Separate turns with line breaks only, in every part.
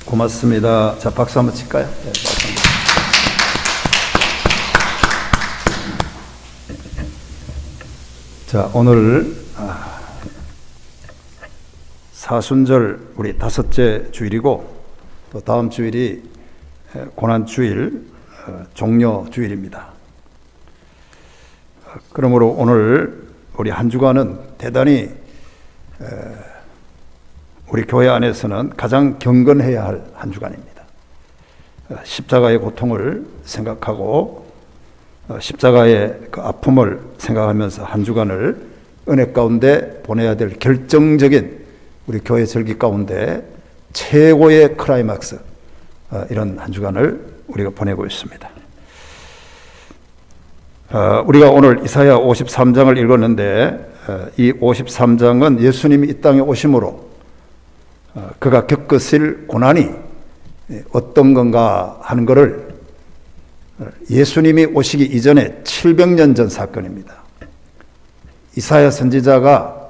고맙습니다. 자, 박수 한번 칠까요? 네, 박수 한번. 자, 오늘 사순절 우리 다섯째 주일이고 또 다음 주일이 고난주일 종려 주일입니다. 그러므로 오늘 우리 한 주간은 대단히 우리 교회 안에서는 가장 경건해야 할 한 주간입니다. 십자가의 고통을 생각하고 십자가의 그 아픔을 생각하면서 한 주간을 은혜 가운데 보내야 될 결정적인 우리 교회 절기 가운데 최고의 클라이막스, 이런 한 주간을 우리가 보내고 있습니다. 우리가 오늘 이사야 53장을 읽었는데 이 53장은 예수님이 이 땅에 오심으로 그가 겪으실 고난이 어떤 건가 하는 것을 예수님이 오시기 이전에 700년 전 사건입니다. 이사야 선지자가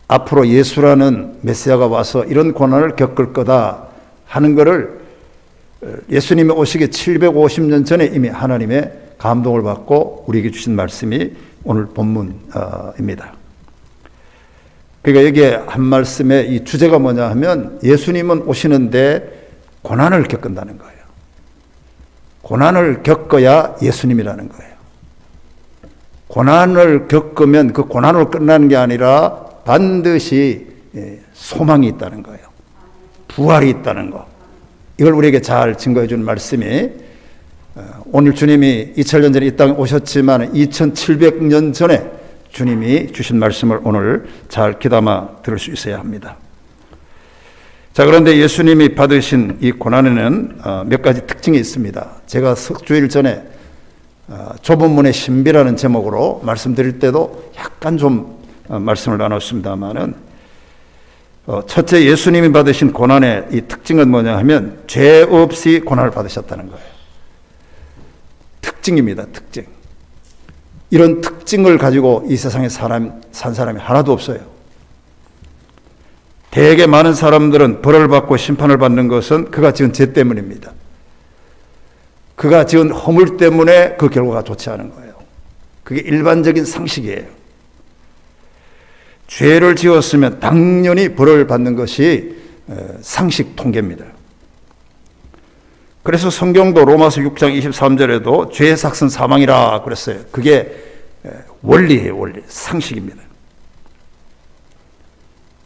앞으로 예수라는 메시아가 와서 이런 고난을 겪을 거다 하는 것을 예수님이 오시기 750년 전에 이미 하나님의 감동을 받고 우리에게 주신 말씀이 오늘 본문입니다. 그러니까 여기에 한 말씀의 이 주제가 뭐냐 하면 예수님은 오시는데 고난을 겪는다는 거예요. 고난을 겪어야 예수님이라는 거예요. 고난을 겪으면 그 고난으로 끝나는 게 아니라 반드시 소망이 있다는 거예요. 부활이 있다는 거. 이걸 우리에게 잘 증거해 주는 말씀이 오늘 주님이 2000년 전에 이 땅에 오셨지만 2700년 전에 주님이 주신 말씀을 오늘 잘 귀담아 들을 수 있어야 합니다. 자, 그런데 예수님이 받으신 이 고난에는 몇 가지 특징이 있습니다. 제가 석주일 전에 좁은 문의 신비라는 제목으로 말씀드릴 때도 약간 좀 말씀을 나눴습니다만은 첫째, 예수님이 받으신 고난의 이 특징은 뭐냐 하면 죄 없이 고난을 받으셨다는 거예요. 특징입니다. 특징. 이런 특징을 가지고 이 세상에 산 사람이 하나도 없어요. 되게 많은 사람들은 벌을 받고 심판을 받는 것은 그가 지은 죄 때문입니다. 그가 지은 허물 때문에 그 결과가 좋지 않은 거예요. 그게 일반적인 상식이에요. 죄를 지었으면 당연히 벌을 받는 것이 상식 통계입니다. 그래서 성경도 로마서 6장 23절에도 죄의 삭은 사망이라 그랬어요. 그게 원리예요, 원리. 상식입니다.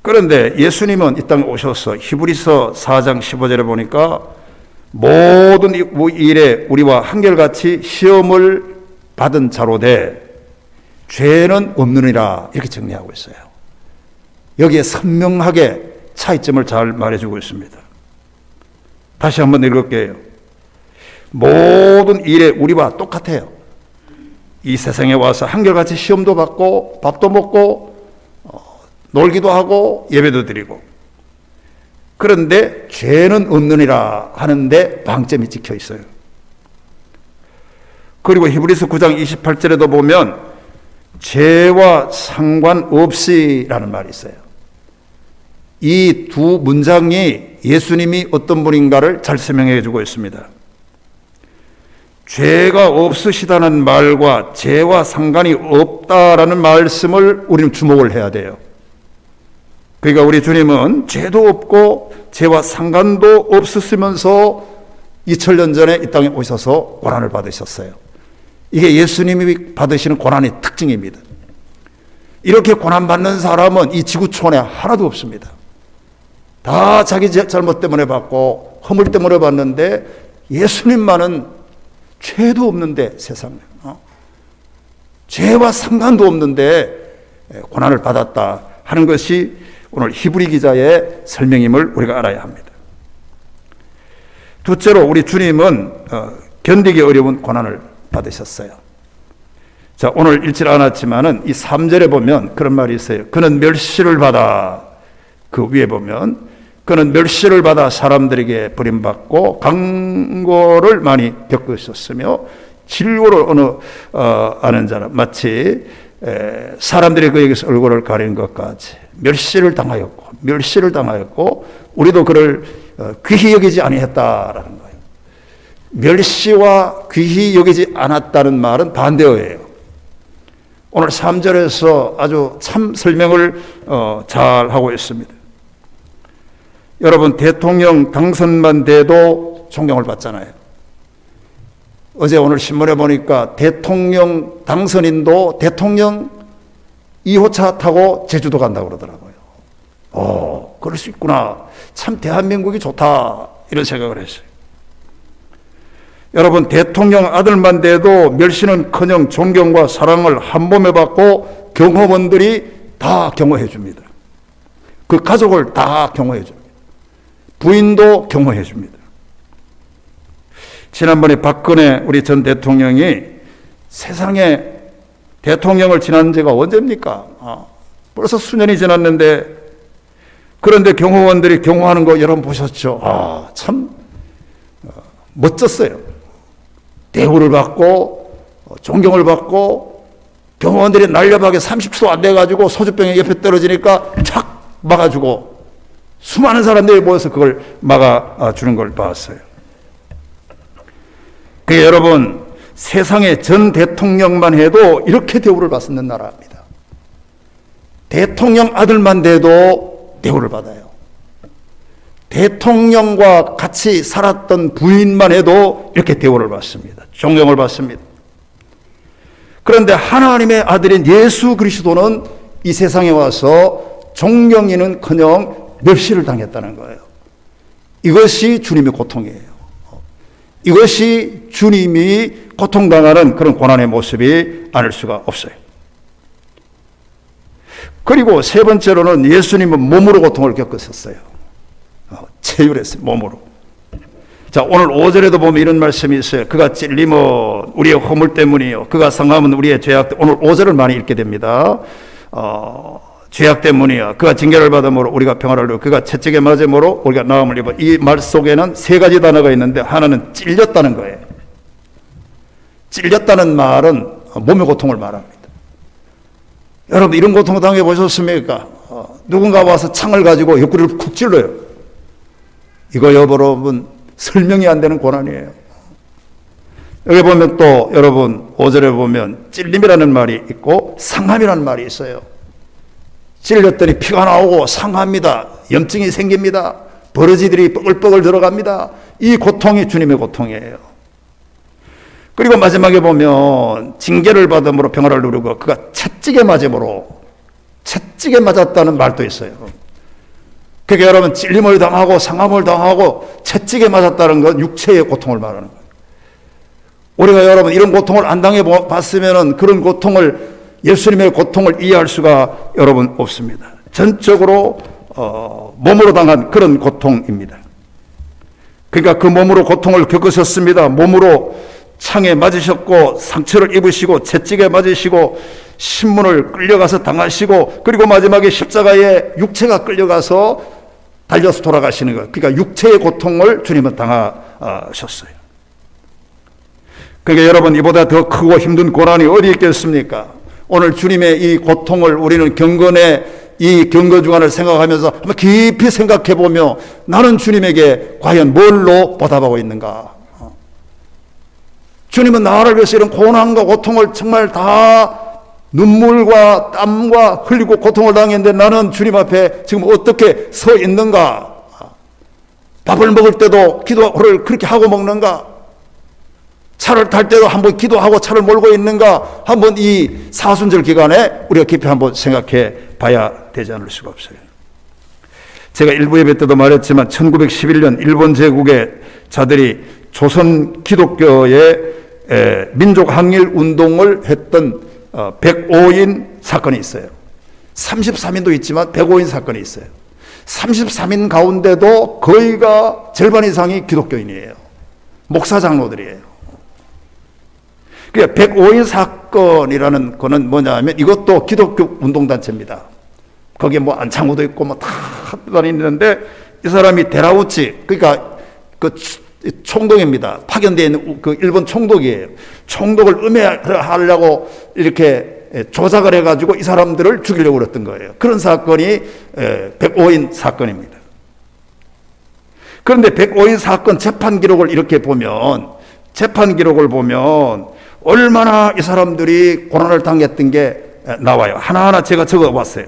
그런데 예수님은 이 땅에 오셔서 히브리서 4장 15절에 보니까 모든 일에 우리와 한결같이 시험을 받은 자로되 죄는 없느니라 이렇게 정리하고 있어요. 여기에 선명하게 차이점을 잘 말해주고 있습니다. 다시 한번 읽을게요. 모든 일에 우리와 똑같아요. 이 세상에 와서 한결같이 시험도 받고 밥도 먹고 놀기도 하고 예배도 드리고, 그런데 죄는 없느니라 하는데 방점이 찍혀 있어요. 그리고 히브리서 9장 28절에도 보면 죄와 상관없이라는 말이 있어요. 이 두 문장이 예수님이 어떤 분인가를 잘 설명해 주고 있습니다. 죄가 없으시다는 말과 죄와 상관이 없다라는 말씀을 우리는 주목을 해야 돼요. 그러니까 우리 주님은 죄도 없고 죄와 상관도 없으시면서 2000년 전에 이 땅에 오셔서 고난을 받으셨어요. 이게 예수님이 받으시는 고난의 특징입니다. 이렇게 고난받는 사람은 이 지구촌에 하나도 없습니다. 다 자기 잘못 때문에 받고 허물 때문에 받는데 예수님만은 죄도 없는데 세상에 죄와 상관도 없는데 고난을 받았다 하는 것이 오늘 히브리 기자의 설명임을 우리가 알아야 합니다. 둘째로 우리 주님은 견디기 어려운 고난을 받으셨어요. 자, 오늘 읽지 않았지만은 이 3절에 보면 그런 말이 있어요. 그는 멸시를 받아, 그 위에 보면 그는 멸시를 받아 사람들에게 버림받고 강고를 많이 겪으셨으며 질고를 아는 자는 마치 사람들이 그에게서 얼굴을 가리는 것까지 멸시를 당하였고 우리도 그를 귀히 여기지 아니했다라는 거예요. 멸시와 귀히 여기지 않았다는 말은 반대어예요. 오늘 3절에서 아주 참 설명을 잘 하고 있습니다. 여러분, 대통령 당선만 돼도 존경을 받잖아요. 어제 오늘 신문에 보니까 대통령 당선인도 대통령 2호차 타고 제주도 간다고 그러더라고요. 그럴 수 있구나. 참 대한민국이 좋다. 이런 생각을 했어요. 여러분, 대통령 아들만 돼도 멸시는커녕 존경과 사랑을 한 몸에 받고 경호원들이 다 경호해 줍니다. 그 가족을 다 경호해 줍니다. 부인도 경호해 줍니다. 지난번에 박근혜 우리 전 대통령이 세상에 대통령을 지난 지가 언제입니까? 벌써 수년이 지났는데, 그런데 경호원들이 경호하는 거 여러분 보셨죠? 참 멋졌어요. 대우를 받고 존경을 받고, 경호원들이 날렵하게 30초 안 돼가지고 소주병이 옆에 떨어지니까 착 막아주고 수많은 사람들이 모여서 그걸 막아주는 걸 봤어요. 그게 여러분, 세상의 전 대통령만 해도 이렇게 대우를 받는 나라입니다. 대통령 아들만 돼도 대우를 받아요. 대통령과 같이 살았던 부인만 해도 이렇게 대우를 받습니다. 존경을 받습니다. 그런데 하나님의 아들인 예수 그리스도는 이 세상에 와서 존경이는커녕 멸시를 당했다는 거예요. 이것이 주님의 고통이에요. 이것이 주님이 고통당하는 그런 고난의 모습이 아닐 수가 없어요. 그리고 세 번째로는 예수님은 몸으로 고통을 겪으셨어요. 체휼했어요. 몸으로. 자, 오늘 5절에도 보면 이런 말씀이 있어요. 그가 찔림은 우리의 허물 때문이요, 그가 상함은 우리의 죄악 때문에. 오늘 5절을 많이 읽게 됩니다. 죄악 때문이야. 그가 징계를 받음으로 우리가 평화를 누리고 그가 채찍에 맞음으로 우리가 나음을 입어. 이 말 속에는 세 가지 단어가 있는데, 하나는 찔렸다는 거예요. 찔렸다는 말은 몸의 고통을 말합니다. 여러분, 이런 고통을 당해 보셨습니까? 누군가 와서 창을 가지고 옆구리를 쿡 찔러요. 이거 여러분 설명이 안 되는 고난이에요. 여기 보면 또 여러분 5절에 보면 찔림이라는 말이 있고 상함이라는 말이 있어요. 찔렸더니 피가 나오고 상합니다. 염증이 생깁니다. 버러지들이 뻐글뻐글 들어갑니다. 이 고통이 주님의 고통이에요. 그리고 마지막에 보면 징계를 받음으로 평화를 누리고 그가 채찍에 맞았다는 말도 있어요. 그러니까 여러분, 찔림을 당하고 상함을 당하고 채찍에 맞았다는 건 육체의 고통을 말하는 거예요. 우리가 여러분 이런 고통을 안 당해봤으면 그런 고통을, 예수님의 고통을 이해할 수가 여러분 없습니다. 전적으로 몸으로 당한 그런 고통입니다. 그러니까 그 몸으로 고통을 겪으셨습니다. 몸으로 창에 맞으셨고 상처를 입으시고 채찍에 맞으시고 신문을 끌려가서 당하시고, 그리고 마지막에 십자가에 육체가 끌려가서 달려서 돌아가시는 것. 그러니까 육체의 고통을 주님은 당하셨어요. 그러니까 여러분, 이보다 더 크고 힘든 고난이 어디 있겠습니까? 오늘 주님의 이 고통을 우리는 경건의 이 경거주간을 생각하면서 한번 깊이 생각해 보며, 나는 주님에게 과연 뭘로 보답하고 있는가? 주님은 나를 위해서 이런 고난과 고통을 정말 다 눈물과 땀과 흘리고 고통을 당했는데, 나는 주님 앞에 지금 어떻게 서 있는가? 밥을 먹을 때도 기도를 그렇게 하고 먹는가? 차를 탈 때도 한번 기도하고 차를 몰고 있는가? 한번 이 사순절 기간에 우리가 깊이 한번 생각해 봐야 되지 않을 수가 없어요. 제가 일부 예배 때도 말했지만 1911년 일본 제국의 자들이 조선 기독교의 민족 항일 운동을 했던 105인 사건이 있어요. 33인도 있지만 105인 사건이 있어요. 33인 가운데도 거의가 절반 이상이 기독교인이에요. 목사 장로들이에요. 그러니까 105인 사건이라는 거는 뭐냐 하면 이것도 기독교 운동단체입니다. 거기에 뭐 안창호도 있고 뭐 다 다니는데, 이 사람이 데라우치, 그러니까 그 총독입니다. 파견되어 있는 그 일본 총독이에요. 총독을 음해하려고 이렇게 조작을 해가지고 이 사람들을 죽이려고 그랬던 거예요. 그런 사건이 백오인 사건입니다. 그런데 백오인 사건 재판 기록을 이렇게 보면, 재판 기록을 보면 얼마나 이 사람들이 고난을 당했던 게 나와요. 하나하나 제가 적어봤어요.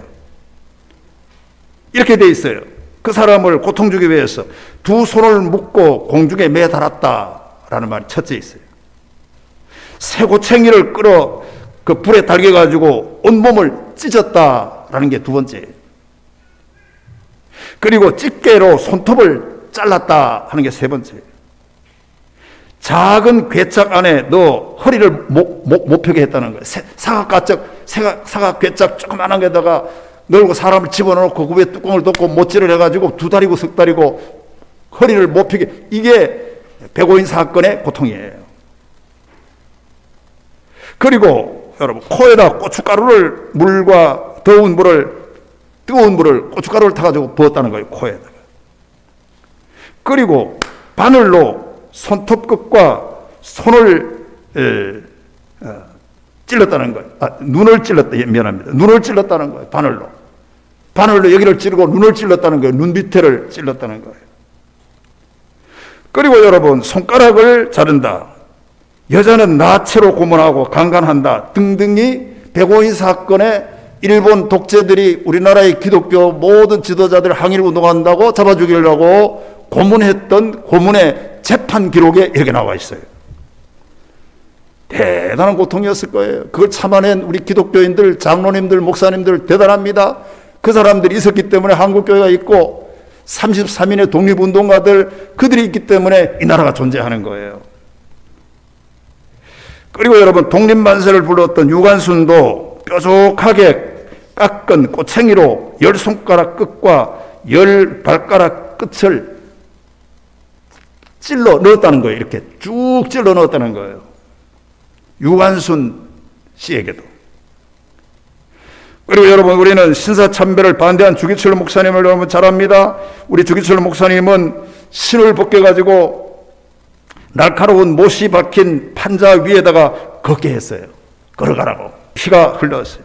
이렇게 돼 있어요. 그 사람을 고통 주기 위해서 두 손을 묶고 공중에 매달았다라는 말이 첫째 있어요. 쇠고챙이를 끌어 그 불에 달겨가지고 온몸을 찢었다라는 게 두 번째예요. 그리고 집게로 손톱을 잘랐다 하는 게 세 번째예요. 작은 괴짝 안에 너 허리를 못 펴게 했다는 거예요. 사각 괴짝 조그만한 게다가 널고 사람을 집어넣고 그 위에 뚜껑을 덮고 못질을 해가지고 두 다리고 석 다리고 허리를 못 펴게, 이게 백오인 사건의 고통이에요. 그리고 여러분, 코에다 고춧가루를, 물과 더운 물을, 뜨거운 물을, 고춧가루를 타가지고 부었다는 거예요, 코에다가. 그리고 바늘로 손톱 끝과 손을 찔렀다는 거예요. 눈을 찔렀다. 미안합니다. 눈을 찔렀다는 거예요. 바늘로 여기를 찌르고 눈을 찔렀다는 거예요. 눈 밑에를 찔렀다는 거예요. 그리고 여러분, 손가락을 자른다. 여자는 나체로 고문하고 강간한다. 등등이 백오인 사건에 일본 독재들이 우리나라의 기독교 모든 지도자들 항일 운동한다고 잡아 죽이려고 고문했던 고문의 재판 기록에 이렇게 나와 있어요. 대단한 고통이었을 거예요. 그걸 참아낸 우리 기독교인들, 장로님들, 목사님들 대단합니다. 그 사람들이 있었기 때문에 한국교회가 있고 33인의 독립운동가들, 그들이 있기 때문에 이 나라가 존재하는 거예요. 그리고 여러분, 독립만세를 불렀던 유관순도 뾰족하게 깎은 꼬챙이로 10손가락 끝과 10발가락 끝을 찔러 넣었다는 거예요. 이렇게 쭉 찔러 넣었다는 거예요. 유관순 씨에게도. 그리고 여러분, 우리는 신사참배를 반대한 주기철 목사님을 여러분 잘 압니다. 우리 주기철 목사님은 신을 벗겨가지고 날카로운 못이 박힌 판자 위에다가 걷게 했어요. 걸어가라고. 피가 흘렀어요.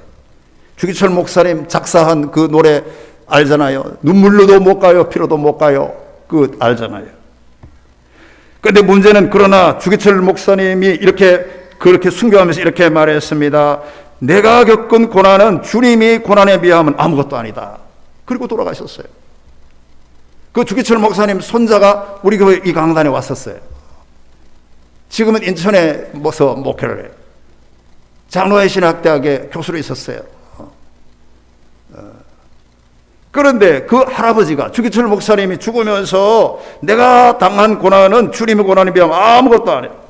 주기철 목사님 작사한 그 노래 알잖아요. 눈물로도 못 가요, 피로도 못 가요. 그 알잖아요. 그런데 문제는, 그러나 주기철 목사님이 그렇게 순교하면서 이렇게 말했습니다. 내가 겪은 고난은 주님이 고난에 비하면 아무것도 아니다. 그리고 돌아가셨어요. 그 주기철 목사님 손자가 우리 교회 이 강단에 왔었어요. 지금은 인천에 목회를 해요. 장로회 신학대학에 교수로 있었어요. 그런데 그 할아버지가, 주기철 목사님이 죽으면서 내가 당한 고난은 주님의 고난에 비하면 아무것도 아니에요.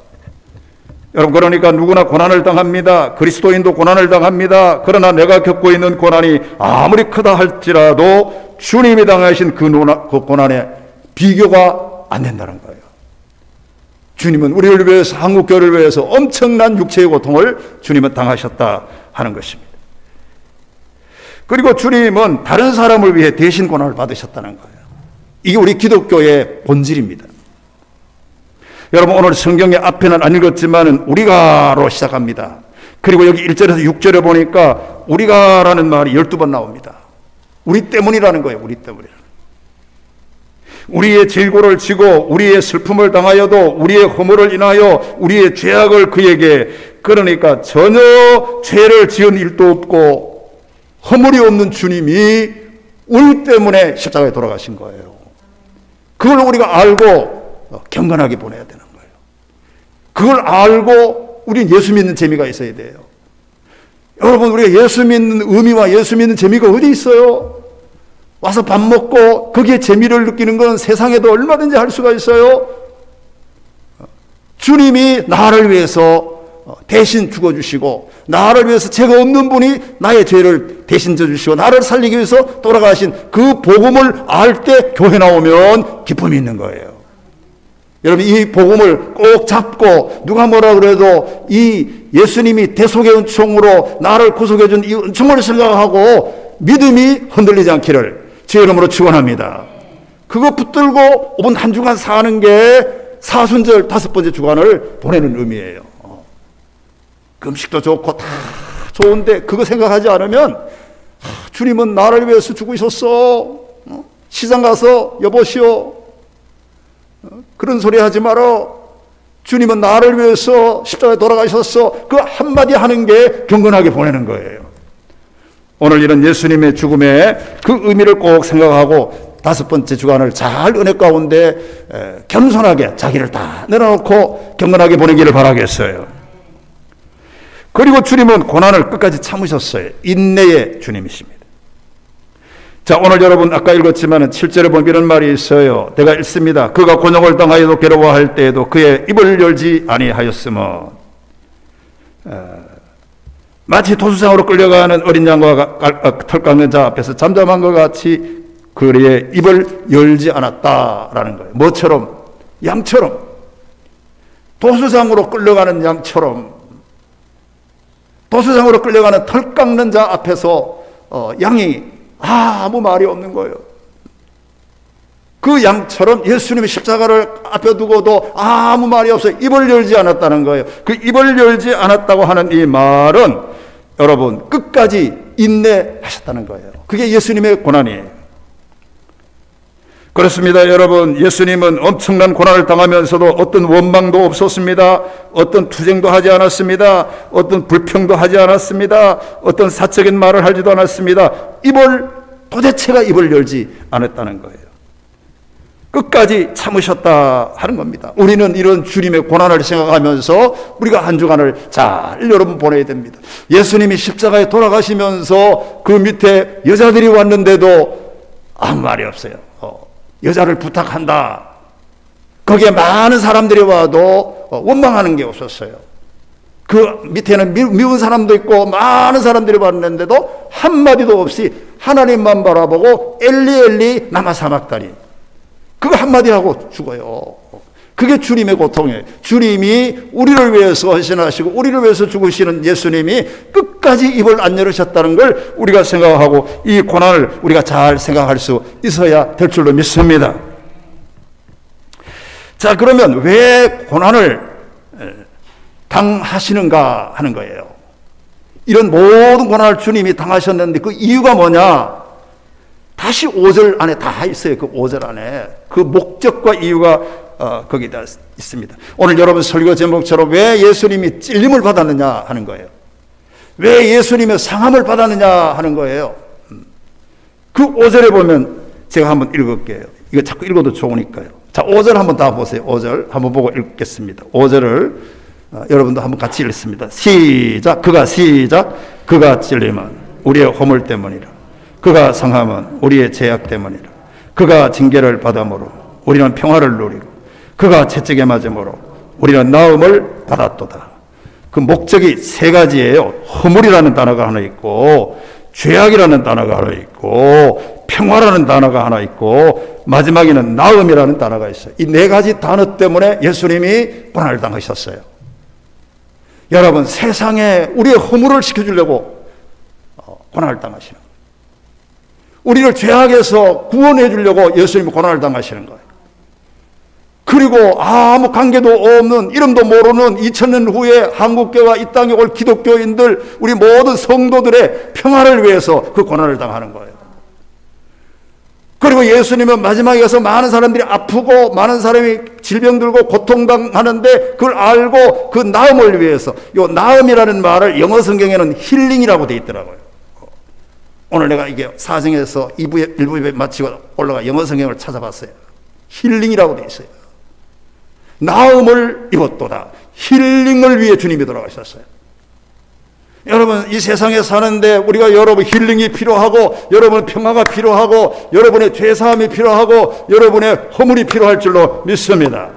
여러분, 그러니까 누구나 고난을 당합니다. 그리스도인도 고난을 당합니다. 그러나 내가 겪고 있는 고난이 아무리 크다 할지라도 주님이 당하신 그 고난에 비교가 안 된다는 거예요. 주님은 우리를 위해서, 한국교회를 위해서 엄청난 육체의 고통을 주님은 당하셨다 하는 것입니다. 그리고 주님은 다른 사람을 위해 대신 고난을 받으셨다는 거예요. 이게 우리 기독교의 본질입니다. 여러분, 오늘 성경의 앞에는 안 읽었지만은 우리가로 시작합니다. 그리고 여기 1절에서 6절에 보니까 우리가라는 말이 12번 나옵니다. 우리 때문이라는 거예요. 우리 때문이라는. 우리의 질고를 지고 우리의 슬픔을 당하여도 우리의 허물을 인하여 우리의 죄악을 그에게, 그러니까 전혀 죄를 지은 일도 없고 허물이 없는 주님이 우리 때문에 십자가에 돌아가신 거예요. 그걸 우리가 알고 경건하게 보내야 되는 거예요. 그걸 알고 우리는 예수 믿는 재미가 있어야 돼요. 여러분, 우리가 예수 믿는 의미와 예수 믿는 재미가 어디 있어요? 와서 밥 먹고 거기에 재미를 느끼는 건 세상에도 얼마든지 할 수가 있어요. 주님이 나를 위해서 대신 죽어주시고, 나를 위해서 죄가 없는 분이 나의 죄를 대신 져주시고 나를 살리기 위해서 돌아가신 그 복음을 알 때 교회 나오면 기쁨이 있는 거예요. 여러분, 이 복음을 꼭 잡고 누가 뭐라 그래도 이 예수님이 대속의 은총으로 나를 구속해 준 이 은총을 생각하고 믿음이 흔들리지 않기를 주의 이름으로 축원합니다. 그거 붙들고 5분 한 주간 사는 게 사순절 5번째 주간을 보내는 의미예요. 음식도 좋고 다 좋은데 그거 생각하지 않으면 주님은 나를 위해서 죽으셨어. 시장 가서 여보시오. 그런 소리 하지 마라. 주님은 나를 위해서 십자가에 돌아가셨어. 그 한마디 하는 게 경건하게 보내는 거예요. 오늘 이런 예수님의 죽음의 그 의미를 꼭 생각하고 다섯 번째 주간을 잘 은혜 가운데 겸손하게 자기를 다 내려놓고 경건하게 보내기를 바라겠어요. 그리고 주님은 고난을 끝까지 참으셨어요. 인내의 주님이십니다. 자, 오늘 여러분 아까 읽었지만 7절에 보면 이런 말이 있어요. 내가 읽습니다. 그가 곤욕을 당하여도 괴로워할 때에도 그의 입을 열지 아니하였으며, 마치 도수장으로 끌려가는 어린 양과 털 깎는 자 앞에서 잠잠한 것 같이 그의 입을 열지 않았다라는 거예요. 뭐처럼? 양처럼. 도수장으로 끌려가는 양처럼. 도수장으로 끌려가는 털 깎는 자 앞에서 양이 아무 말이 없는 거예요. 그 양처럼 예수님이 십자가를 앞에 두고도 아무 말이 없어요. 입을 열지 않았다는 거예요. 그 입을 열지 않았다고 하는 이 말은 여러분 끝까지 인내하셨다는 거예요. 그게 예수님의 고난이에요. 그렇습니다. 여러분, 예수님은 엄청난 고난을 당하면서도 어떤 원망도 없었습니다. 어떤 투쟁도 하지 않았습니다. 어떤 불평도 하지 않았습니다. 어떤 사적인 말을 하지도 않았습니다. 도대체가 입을 열지 않았다는 거예요. 끝까지 참으셨다 하는 겁니다. 우리는 이런 주님의 고난을 생각하면서 우리가 한 주간을 잘 여러분 보내야 됩니다. 예수님이 십자가에 돌아가시면서 그 밑에 여자들이 왔는데도 아무 말이 없어요. 여자를 부탁한다. 거기에 많은 사람들이 와도 원망하는 게 없었어요. 그 밑에는 미운 사람도 있고 많은 사람들이 왔는데도 한마디도 없이 하나님만 바라보고 엘리 엘리 라마 사박다니, 그거 한마디 하고 죽어요. 그게 주님의 고통이에요. 주님이 우리를 위해서 헌신하시고 우리를 위해서 죽으시는 예수님이 끝까지 입을 안 열으셨다는 걸 우리가 생각하고 이 고난을 우리가 잘 생각할 수 있어야 될 줄로 믿습니다. 자, 그러면 왜 고난을 당하시는가 하는 거예요. 이런 모든 고난을 주님이 당하셨는데 그 이유가 뭐냐? 다시 5절 안에 다 있어요. 그 5절 안에 그 목적과 이유가 거기다 있습니다. 오늘 여러분 설교 제목처럼 왜 예수님이 찔림을 받았느냐 하는 거예요. 왜 예수님의 상함을 받았느냐 하는 거예요. 그 5절에 보면 제가 한번 읽을게요. 이거 자꾸 읽어도 좋으니까요. 자, 5절 한번 다 보세요. 5절 한번 보고 읽겠습니다. 5절을 여러분도 한번 같이 읽습니다. 시작. 그가 찔림은 우리의 허물 때문이라. 그가 상함은 우리의 죄악 때문이라. 그가 징계를 받음으로 우리는 평화를 누리고 그가 채찍에 맞음으로 우리는 나음을 받았도다. 그 목적이 세 가지예요. 허물이라는 단어가 하나 있고, 죄악이라는 단어가 하나 있고, 평화라는 단어가 하나 있고, 마지막에는 나음이라는 단어가 있어요. 이 네 가지 단어 때문에 예수님이 고난을 당하셨어요. 여러분, 세상에 우리의 허물을 시켜주려고 고난을 당하시는 거예요. 우리를 죄악에서 구원해 주려고 예수님이 고난을 당하시는 거예요. 그리고 아무 관계도 없는, 이름도 모르는 2000년 후에 한국교회와 이 땅에 올 기독교인들, 우리 모든 성도들의 평화를 위해서 그 고난을 당하는 거예요. 그리고 예수님은 마지막에 가서 많은 사람들이 아프고 많은 사람이 질병 들고 고통당하는데 그걸 알고 그 나음을 위해서, 이 나음이라는 말을 영어 성경에는 힐링이라고 되어 있더라고요. 오늘 내가 이게 사정에서 1부에 마치고 올라가 영어 성경을 찾아봤어요. 힐링이라고 되어 있어요. 나음을 입었도다. 힐링을 위해 주님이 돌아가셨어요. 여러분, 이 세상에 사는데 우리가 여러분 힐링이 필요하고, 여러분 평화가 필요하고, 여러분의 죄사함이 필요하고, 여러분의 허물이 필요할 줄로 믿습니다.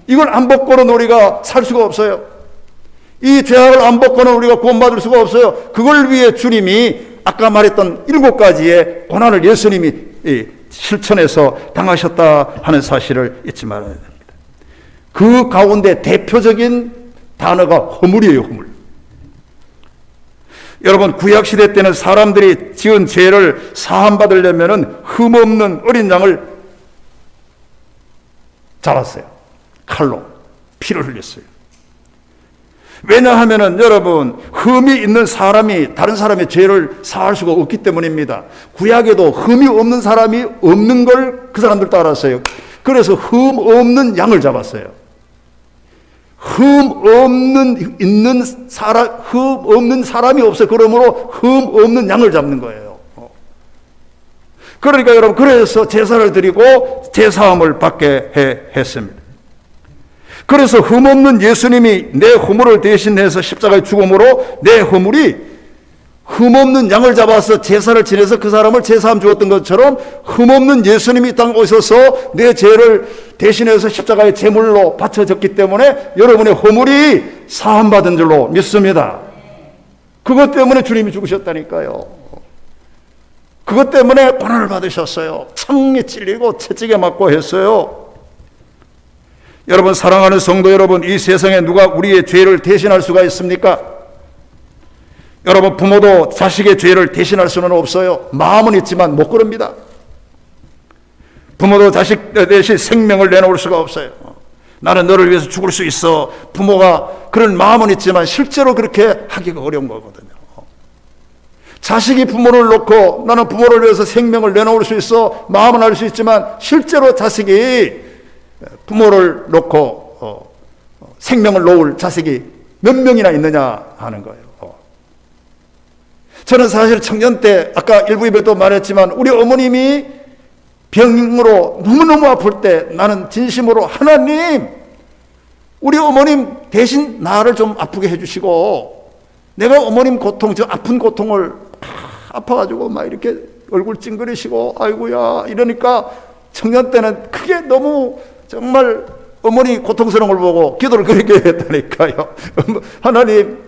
이걸 안 벗고는 우리가 살 수가 없어요. 이 죄악을 안 벗고는 우리가 구원받을 수가 없어요. 그걸 위해 주님이 아까 말했던 7가지의 고난을 예수님이 실천해서 당하셨다 하는 사실을 잊지 말아야 됩니다. 그 가운데 대표적인 단어가 허물이에요. 허물. 여러분, 구약시대 때는 사람들이 지은 죄를 사함받으려면 흠없는 어린 양을 잡았어요. 칼로 피를 흘렸어요. 왜냐하면은 여러분, 흠이 있는 사람이 다른 사람의 죄를 사할 수가 없기 때문입니다. 구약에도 흠이 없는 사람이 없는 걸 그 사람들도 알았어요. 그래서 흠 없는 양을 잡았어요. 흠 없는 사람이 없어요. 그러므로 흠 없는 양을 잡는 거예요. 그러니까 여러분, 그래서 제사를 드리고 제사함을 받게 했습니다. 그래서 흠 없는 예수님이 내 허물을 대신해서 십자가에 죽음으로 내 허물이 흠 없는 양을 잡아서 제사를 지내서 그 사람을 제사함 주었던 것처럼 흠 없는 예수님이 이 땅에 오셔서 내 죄를 대신해서 십자가에 제물로 바쳐졌기 때문에 여러분의 허물이 사함받은 줄로 믿습니다. 그것 때문에 주님이 죽으셨다니까요. 그것 때문에 고난을 받으셨어요. 창에 찔리고 채찍에 맞고 했어요. 여러분, 사랑하는 성도 여러분, 이 세상에 누가 우리의 죄를 대신할 수가 있습니까? 여러분, 부모도 자식의 죄를 대신할 수는 없어요. 마음은 있지만 못 그럽니다. 부모도 자식 대신 생명을 내놓을 수가 없어요. 나는 너를 위해서 죽을 수 있어. 부모가 그런 마음은 있지만 실제로 그렇게 하기가 어려운 거거든요. 자식이 부모를 놓고 나는 부모를 위해서 생명을 내놓을 수 있어. 마음은 알 수 있지만 실제로 자식이 부모를 놓고 생명을 놓을 자식이 몇 명이나 있느냐 하는 거예요. 저는 사실 청년 때 아까 일부 예배도 말했지만 우리 어머님이 병으로 너무너무 아플 때 나는 진심으로 하나님, 우리 어머님 대신 나를 좀 아프게 해주시고 내가 어머님 고통, 저 아픈 고통을 아파가지고 막 이렇게 얼굴 찡그리시고 아이고야 이러니까 청년 때는 그게 너무 정말 어머니 고통스러운 걸 보고 기도를 그렇게 했다니까요. 하나님,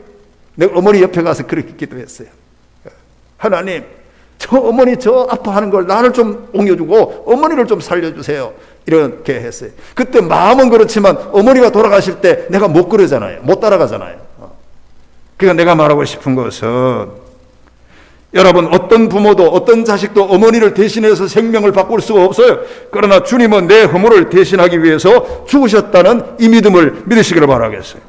내가 어머니 옆에 가서 그렇게 기도했어요. 하나님, 저 어머니 저 아파하는 걸 나를 좀 옮겨주고 어머니를 좀 살려주세요. 이렇게 했어요. 그때 마음은 그렇지만 어머니가 돌아가실 때 내가 못 그러잖아요. 못 따라가잖아요. 그러니까 내가 말하고 싶은 것은 여러분, 어떤 부모도 어떤 자식도 어머니를 대신해서 생명을 바꿀 수가 없어요. 그러나 주님은 내 허물을 대신하기 위해서 죽으셨다는 이 믿음을 믿으시기를 바라겠어요.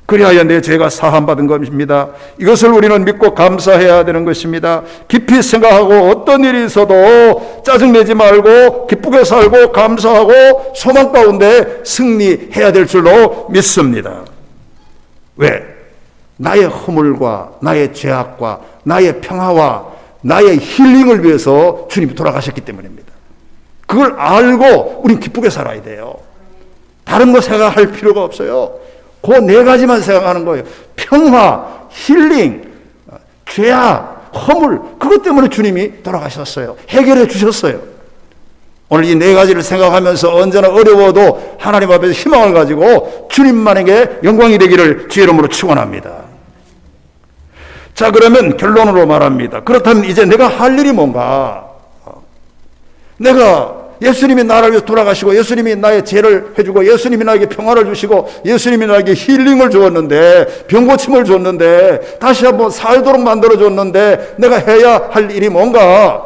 그리하여 내 죄가 사함받은 것입니다. 이것을 우리는 믿고 감사해야 되는 것입니다. 깊이 생각하고 어떤 일이 있어도 짜증내지 말고 기쁘게 살고 감사하고 소망 가운데 승리해야 될 줄로 믿습니다. 왜? 나의 허물과 나의 죄악과 나의 평화와 나의 힐링을 위해서 주님이 돌아가셨기 때문입니다. 그걸 알고 우린 기쁘게 살아야 돼요. 다른 거 생각할 필요가 없어요. 그 네 가지만 생각하는 거예요. 평화, 힐링, 죄악, 허물, 그것 때문에 주님이 돌아가셨어요. 해결해 주셨어요. 오늘 이 네 가지를 생각하면서 언제나 어려워도 하나님 앞에서 희망을 가지고 주님만에게 영광이 되기를 주의 이름으로 축원합니다. 자, 그러면 결론으로 말합니다. 그렇다면 이제 내가 할 일이 뭔가? 내가 예수님이 나를 위해서 돌아가시고 예수님이 나의 죄를 해주고 예수님이 나에게 평화를 주시고 예수님이 나에게 힐링을 주었는데, 병고침을 줬는데, 다시 한번 살도록 만들어줬는데 내가 해야 할 일이 뭔가?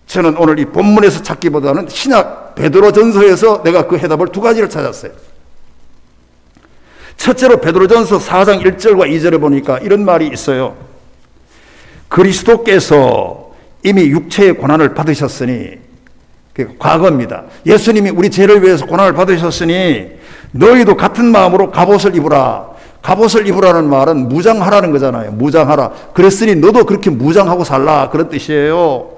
저는 오늘 이 본문에서 찾기보다는 신약 베드로전서에서 내가 그 해답을 두 가지를 찾았어요. 첫째로 베드로전서 4장 1절과 2절에 보니까 이런 말이 있어요. 그리스도께서 이미 육체의 고난을 받으셨으니, 과거입니다. 예수님이 우리 죄를 위해서 고난을 받으셨으니 너희도 같은 마음으로 갑옷을 입으라. 갑옷을 입으라는 말은 무장하라는 거잖아요. 무장하라. 그랬으니 너도 그렇게 무장하고 살라, 그런 뜻이에요.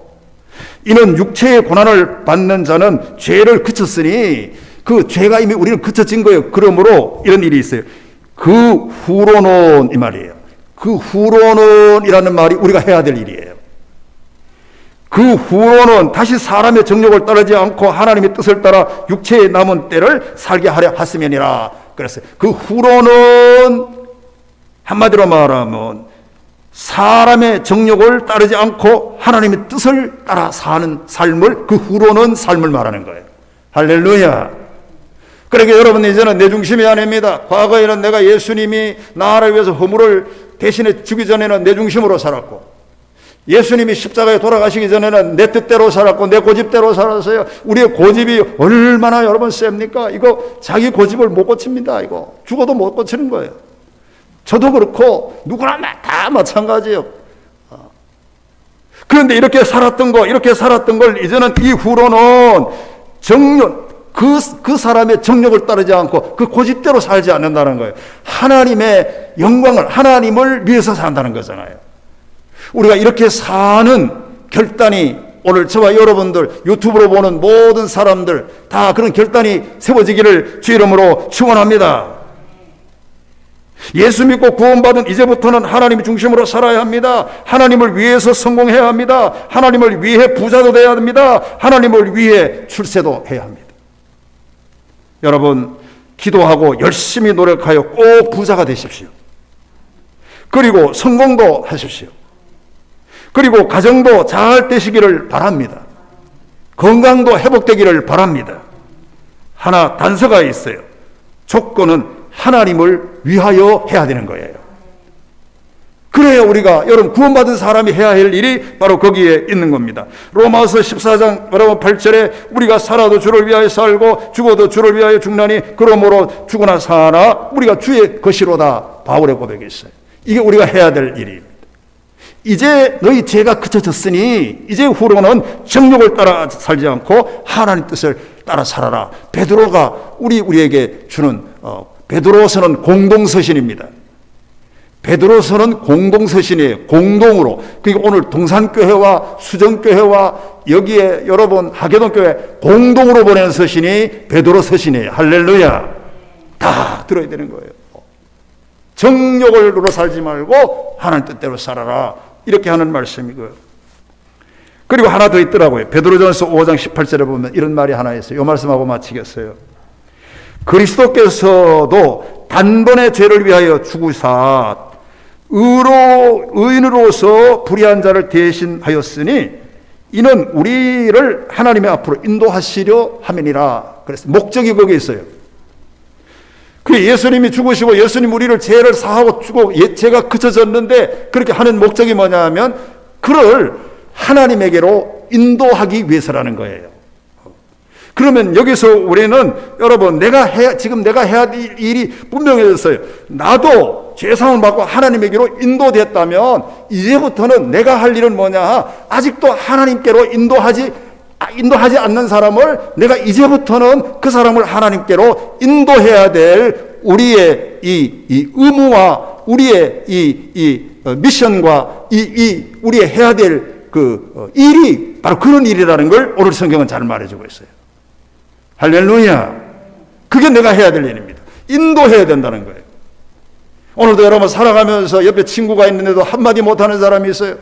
이는 육체의 고난을 받는 자는 죄를 그쳤으니 그 죄가 이미 우리는 그쳐진 거예요. 그러므로 이런 일이 있어요. 그 후로는, 이 말이에요. 그 후로는 이라는 말이 우리가 해야 될 일이에요. 그 후로는 다시 사람의 정욕을 따르지 않고 하나님의 뜻을 따라 육체의 남은 때를 살게 하려 하시면이라 그랬어요. 그 후로는 한마디로 말하면 사람의 정욕을 따르지 않고 하나님의 뜻을 따라 사는 삶을, 그 후로는 삶을 말하는 거예요. 할렐루야. 그러니까 여러분, 이제는 내 중심이 아닙니다. 과거에는 내가 예수님이 나를 위해서 허물을 대신해 주기 전에는 내 중심으로 살았고, 예수님이 십자가에 돌아가시기 전에는 내 뜻대로 살았고 내 고집대로 살았어요. 우리의 고집이 얼마나 여러분 셉니까? 이거 자기 고집을 못 고칩니다. 이거 죽어도 못 고치는 거예요. 저도 그렇고 누구나 다 마찬가지예요. 그런데 이렇게 살았던 걸 이제는 이후로는 그 사람의 정욕을 따르지 않고 그 고집대로 살지 않는다는 거예요. 하나님의 영광을, 하나님을 위해서 산다는 거잖아요. 우리가 이렇게 사는 결단이 오늘 저와 여러분들, 유튜브로 보는 모든 사람들 다 그런 결단이 세워지기를 주 이름으로 축원합니다. 예수 믿고 구원받은 이제부터는 하나님 중심으로 살아야 합니다. 하나님을 위해서 성공해야 합니다. 하나님을 위해 부자도 돼야 합니다. 하나님을 위해 출세도 해야 합니다. 여러분, 기도하고 열심히 노력하여 꼭 부자가 되십시오. 그리고 성공도 하십시오. 그리고 가정도 잘 되시기를 바랍니다. 건강도 회복되기를 바랍니다. 하나 단서가 있어요. 조건은 하나님을 위하여 해야 되는 거예요. 그래야 우리가 여러분 구원받은 사람이 해야 할 일이 바로 거기에 있는 겁니다. 로마서 14장 8절에 우리가 살아도 주를 위하여 살고 죽어도 주를 위하여 죽나니 그러므로 죽으나 사나 우리가 주의 것이로다. 바울의 고백이 있어요. 이게 우리가 해야 될 일입니다. 이제 너희 죄가 그쳐졌으니 이제 후로는 정욕을 따라 살지 않고 하나님 뜻을 따라 살아라. 베드로가 우리에게 주는 베드로서는 공동서신입니다. 베드로서는 공동서신이에요. 공동으로. 그러니까 오늘 동산교회와 수정교회와 여기에 여러분 하계동교회 공동으로 보내는 서신이 베드로 서신이에요. 할렐루야. 다 들어야 되는 거예요. 정욕으로 살지 말고 하나님 뜻대로 살아라. 이렇게 하는 말씀이고요. 그리고 하나 더 있더라고요. 베드로전서 5장 18절에 보면 이런 말이 하나 있어요. 이 말씀하고 마치겠어요. 그리스도께서도 단번에 죄를 위하여 죽으사 의인으로서 불의한 자를 대신하였으니 이는 우리를 하나님의 앞으로 인도하시려 함이니라. 그래서 목적이 거기에 있어요. 그 예수님이 죽으시고 예수님 우리를 죄를 사하고 죽고 죄가 그쳐졌는데 그렇게 하는 목적이 뭐냐 하면 그를 하나님에게로 인도하기 위해서라는 거예요. 그러면 여기서 우리는 여러분 지금 내가 해야 될 일이 분명해졌어요. 나도 죄사함을 받고 하나님에게로 인도됐다면 이제부터는 내가 할 일은 뭐냐? 아직도 하나님께로 인도하지 않는 사람을 내가 이제부터는 그 사람을 하나님께로 인도해야 될 우리의 이 의무와 우리의 이 미션과 우리의 해야 될 그 일이 바로 그런 일이라는 걸 오늘 성경은 잘 말해주고 있어요. 할렐루야. 그게 내가 해야 될 일입니다. 인도해야 된다는 거예요. 오늘도 여러분 살아가면서 옆에 친구가 있는데도 한마디 못하는 사람이 있어요.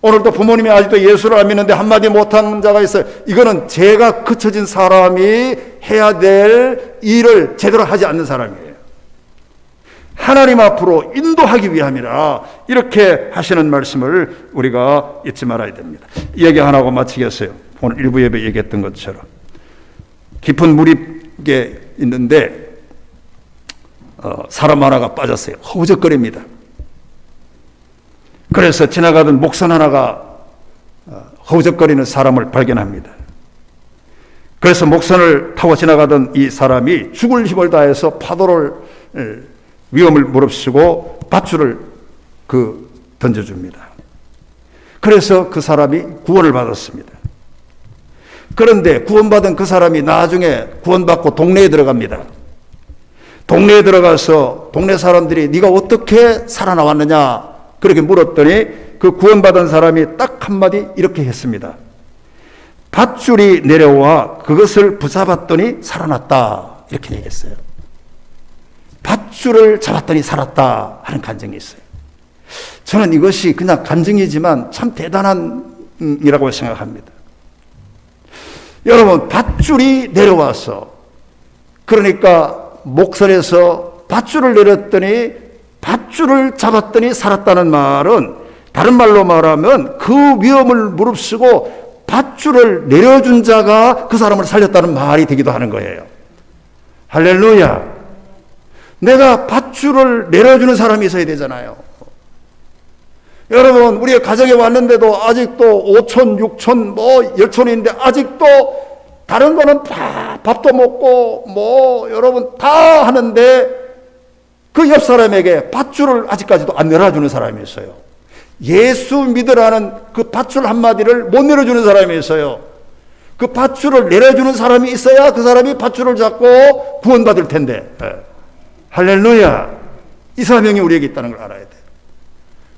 오늘도 부모님이 아직도 예수를 안 믿는데 한마디 못하는 자가 있어요. 이거는 죄가 그쳐진 사람이 해야 될 일을 제대로 하지 않는 사람이에요. 하나님 앞으로 인도하기 위함이라 이렇게 하시는 말씀을 우리가 잊지 말아야 됩니다. 이 얘기 하나 하고 마치겠어요. 오늘 일부 예배 얘기했던 것처럼 깊은 물이 있는데 사람 하나가 빠졌어요. 허우적거립니다. 그래서 지나가던 목선 하나가 허우적거리는 사람을 발견합니다. 그래서 목선을 타고 지나가던 이 사람이 죽을 힘을 다해서 파도를 위험을 무릅쓰고 밧줄을 던져줍니다. 그래서 그 사람이 구원을 받았습니다. 그런데 구원받은 그 사람이 나중에 구원받고 동네에 들어갑니다. 동네에 들어가서 동네 사람들이 네가 어떻게 살아나왔느냐 그렇게 물었더니 그 구원받은 사람이 딱 한마디 이렇게 했습니다. 밧줄이 내려와 그것을 붙잡았더니 살아났다 이렇게 얘기했어요. 밧줄을 잡았더니 살았다 하는 간증이 있어요. 저는 이것이 그냥 간증이지만 참 대단한 이라고 생각합니다. 여러분 밧줄이 내려와서 그러니까 목선에서 밧줄을 내렸더니 밧줄을 잡았더니 살았다는 말은 다른 말로 말하면 그 위험을 무릅쓰고 밧줄을 내려준 자가 그 사람을 살렸다는 말이 되기도 하는 거예요. 할렐루야. 내가 밧줄을 내려주는 사람이 있어야 되잖아요. 여러분, 우리의 가정에 왔는데도 아직도 5천, 6천, 뭐 열천인데 아직도 다른 거는 다 밥도 먹고 여러분 다 하는데 그 옆 사람에게 밧줄을 아직까지도 안 내려주는 사람이 있어요. 예수 믿으라는 그 밧줄 한마디를 못 내려주는 사람이 있어요. 그 밧줄을 내려주는 사람이 있어야 그 사람이 밧줄을 잡고 구원받을 텐데. 할렐루야. 이 사명이 우리에게 있다는 걸 알아야 돼요.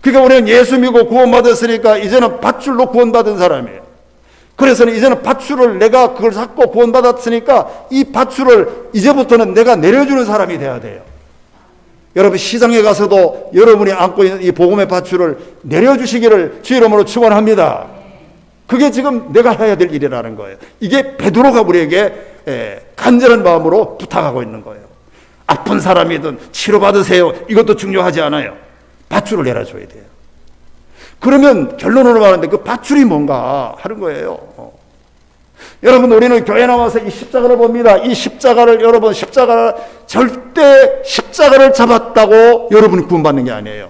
그러니까 우리는 예수 믿고 구원받았으니까 이제는 밧줄로 구원받은 사람이에요. 그래서 이제는 밧줄을 내가 그걸 잡고 구원받았으니까 이 밧줄을 이제부터는 내가 내려주는 사람이 돼야 돼요. 여러분, 시장에 가서도 여러분이 안고 있는 이 복음의 밧줄을 내려주시기를 주 이름으로 축원합니다. 그게 지금 내가 해야 될 일이라는 거예요. 이게 베드로가 우리에게 간절한 마음으로 부탁하고 있는 거예요. 아픈 사람이든 치료받으세요. 이것도 중요하지 않아요. 밧줄을 내려줘야 돼요. 그러면 결론으로 말하는데 그 밧줄이 뭔가 하는 거예요. 여러분, 우리는 교회 나와서 이 십자가를 봅니다. 이 십자가를, 여러분, 십자가를 절대 십자가를 잡았다고 여러분이 구원받는 게 아니에요.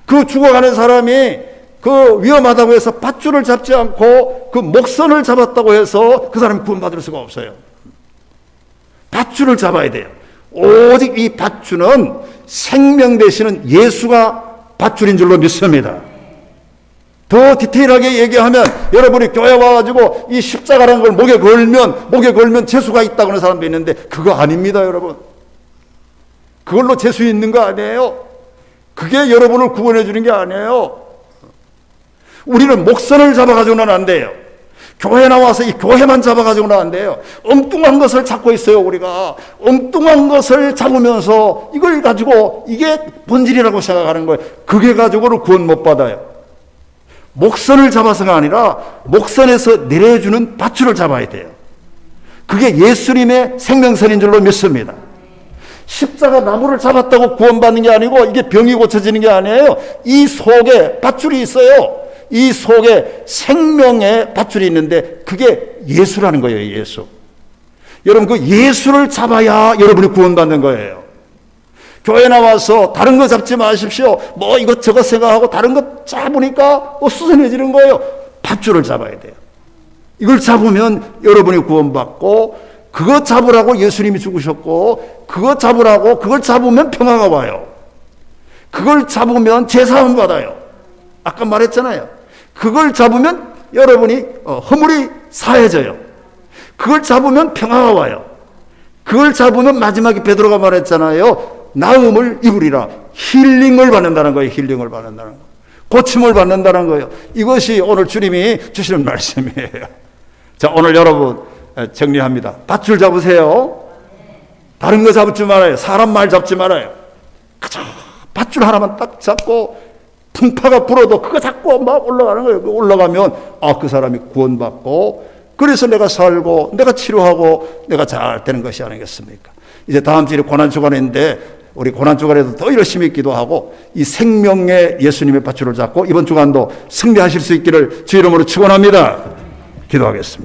그 죽어가는 사람이 그 위험하다고 해서 밧줄을 잡지 않고 그 목선을 잡았다고 해서 그 사람이 구원받을 수가 없어요. 밧줄을 잡아야 돼요. 오직 이 밧줄은 생명 되시는 예수가 밧줄인 줄로 믿습니다. 더 디테일하게 얘기하면 여러분이 교회 와가지고 이 십자가라는 걸 목에 걸면 재수가 있다고 하는 사람도 있는데 그거 아닙니다, 여러분. 그걸로 재수 있는 거 아니에요. 그게 여러분을 구원해 주는 게 아니에요. 우리는 목선을 잡아가지고는 안 돼요. 교회 나와서 이 교회만 잡아가지고는 안 돼요. 엉뚱한 것을 잡고 있어요, 우리가. 엉뚱한 것을 잡으면서 이걸 가지고 이게 본질이라고 생각하는 거예요. 그게 가지고는 구원 못 받아요. 목선을 잡아서가 아니라 목선에서 내려주는 밧줄을 잡아야 돼요. 그게 예수님의 생명선인 줄로 믿습니다. 십자가 나무를 잡았다고 구원받는 게 아니고 이게 병이 고쳐지는 게 아니에요. 이 속에 밧줄이 있어요. 이 속에 생명의 밧줄이 있는데 그게 예수라는 거예요. 예수. 여러분, 그 예수를 잡아야 여러분이 구원받는 거예요. 교회 나와서 다른 거 잡지 마십시오. 뭐 이것저것 생각하고 다른 거 잡으니까 수선해지는 거예요. 밧줄을 잡아야 돼요. 이걸 잡으면 여러분이 구원받고, 그거 잡으라고 예수님이 죽으셨고, 그거 잡으라고, 그걸 잡으면 평화가 와요. 그걸 잡으면 제사함 받아요. 아까 말했잖아요. 그걸 잡으면 여러분이 허물이 사해져요. 그걸 잡으면 평화가 와요. 그걸 잡으면 마지막에 베드로가 말했잖아요. 나음을 입으리라. 힐링을 받는다는 거예요. 힐링을 받는다는 거. 고침을 받는다는 거예요. 이것이 오늘 주님이 주시는 말씀이에요. 자, 오늘 여러분 정리합니다. 밧줄 잡으세요. 다른 거 잡지 말아요. 사람 말 잡지 말아요. 그저 밧줄 하나만 딱 잡고 풍파가 불어도 그거 잡고 막 올라가는 거예요. 올라가면 그 사람이 구원받고, 그래서 내가 살고 내가 치료하고 내가 잘 되는 것이 아니겠습니까? 이제 다음 주에 고난주간인데 우리 고난주간에도 더 열심히 기도하고 이 생명의 예수님의 밧줄을 잡고 이번 주간도 승리하실 수 있기를 주 이름으로 축원합니다. 기도하겠습니다.